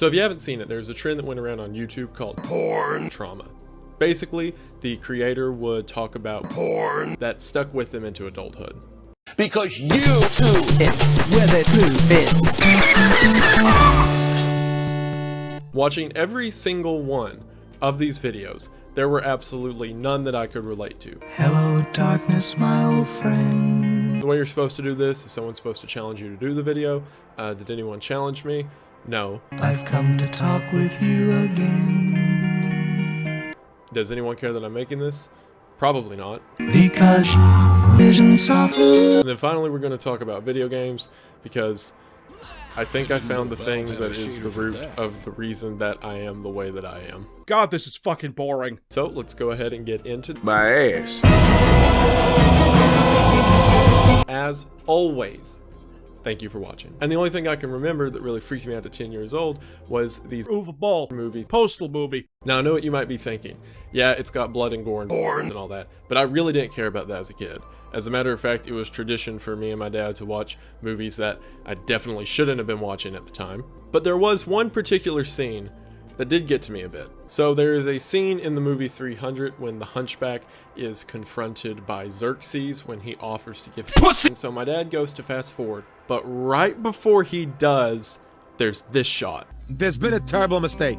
So if you haven't seen it, there's a trend that went around on YouTube called porn trauma. Basically, the creator would talk about porn that stuck with them into adulthood. Because you too It's where the poo fits. Watching every single one of these videos, there were absolutely none that I could relate to. Hello, darkness, my old friend. The way you're supposed to do this is someone's supposed to challenge you to do the video. Did anyone challenge me? No. I've come to talk with you again. Does anyone care that I'm making this? Probably not. Because vision softly. And then finally we're going to talk about video games, because I think I found the thing that is the root of the reason that I am the way that I am. God, this is fucking boring. So let's go ahead and get into my ass. As always, thank you for watching. And the only thing I can remember that really freaked me out at 10 years old was these Uwe Boll movie Postal movie. Now I know what you might be thinking. Yeah, it's got blood and gore and all that, but I really didn't care about that as a kid. As a matter of fact, it was tradition for me and my dad to watch movies that I definitely shouldn't have been watching at the time. But there was one particular scene that did get to me a bit. So there is a scene in the movie 300 when the hunchback is confronted by Xerxes when he offers to give pussy. And so my dad goes to fast forward, but right before he does, there's this shot. There's been a terrible mistake.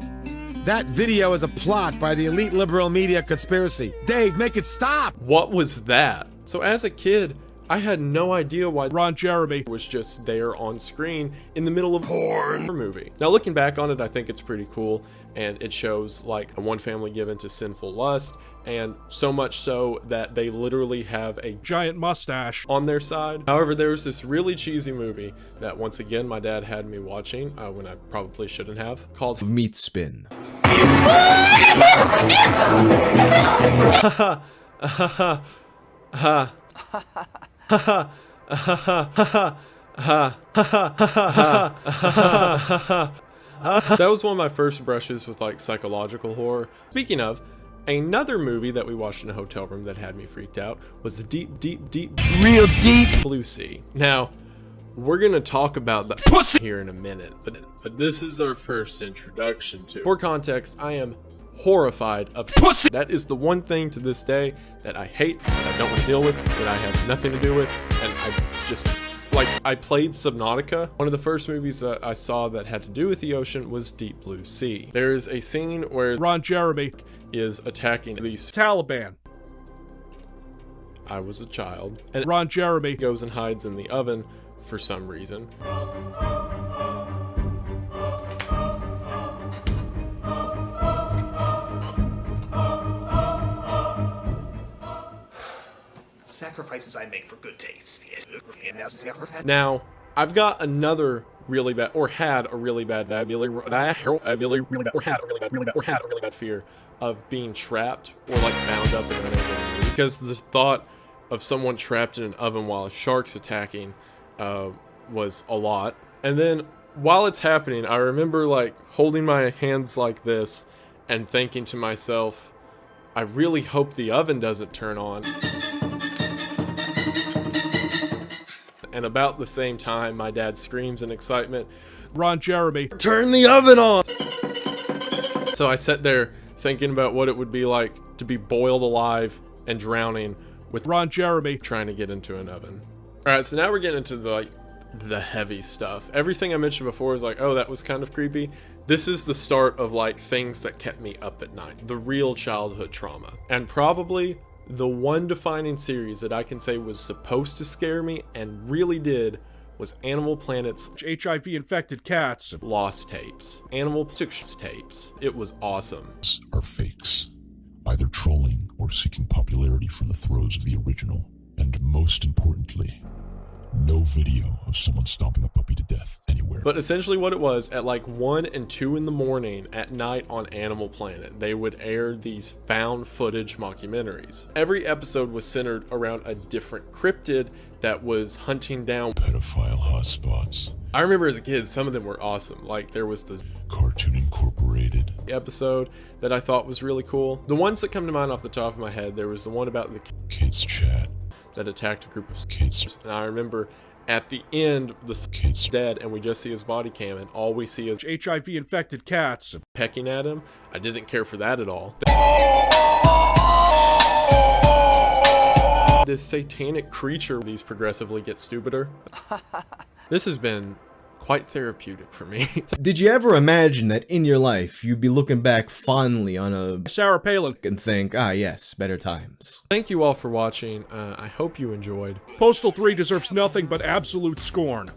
That video is a plot by the elite liberal media conspiracy. Dave, make it stop! What was that? So as a kid, I had no idea why Ron Jeremy was just there on screen in the middle of a porn movie. Now looking back on it, I think it's pretty cool, and it shows like one family given to sinful lust, and so much so that they literally have a giant mustache on their side. However, there was this really cheesy movie that once again my dad had me watching when I probably shouldn't have, called Meat Spin. That was one of my first brushes with like psychological horror. Speaking of, another movie that we watched in a hotel room that had me freaked out was Deep Real deep. Blue Sea. Now, we're gonna talk about the pussy here in a minute, but this is our first introduction to. For context, I am horrified of pussy. That is the one thing to this day that I hate, that I don't want to deal with, that I have nothing to do with, and I just, like, I played Subnautica. One of the first movies that I saw that had to do with the ocean was Deep Blue Sea. There is a scene where Ron Jeremy is attacking these Taliban. I was a child, and Ron Jeremy goes and hides in the oven for some reason. Sacrifices I make for good taste. Now, I've got another really bad, or had a really bad fear of being trapped or like bound up in an oven, because the thought of someone trapped in an oven while a shark's attacking was a lot. And then while it's happening, I remember like holding my hands like this and thinking to myself, I really hope the oven doesn't turn on. And about the same time, my dad screams in excitement, Ron Jeremy, turn the oven on! So I sat there thinking about what it would be like to be boiled alive and drowning with Ron Jeremy trying to get into an oven. Alright, so now we're getting into the heavy stuff. Everything I mentioned before is like, oh, that was kind of creepy. This is the start of like things that kept me up at night. The real childhood trauma. And probably the one defining series that I can say was supposed to scare me and really did was Animal Planet's HIV infected cats. Lost tapes. Animal tapes. It was awesome. Are fakes, either trolling or seeking popularity from the throes of the original. And most importantly, no video of someone stomping a puppy to death anywhere. But essentially what it was, at like 1 and 2 in the morning at night on Animal Planet, they would air these found footage mockumentaries. Every episode was centered around a different cryptid that was hunting down pedophile hotspots. I remember as a kid, some of them were awesome. Like there was this Cartoon Incorporated episode that I thought was really cool. The ones that come to mind off the top of my head, there was the one about the Kids Chat that attacked a group of kids. And I remember At the end, the Kids. dead, and we just see his body cam, and all we see is HIV-infected cats. pecking at him. I didn't care for that at all. This satanic creature, these progressively get stupider. This has been quite therapeutic for me. Did you ever imagine that in your life you'd be looking back fondly on a Sarah Palin. and think, ah yes, better times? Thank you all for watching. I hope you enjoyed. Postal 3 deserves nothing but absolute scorn.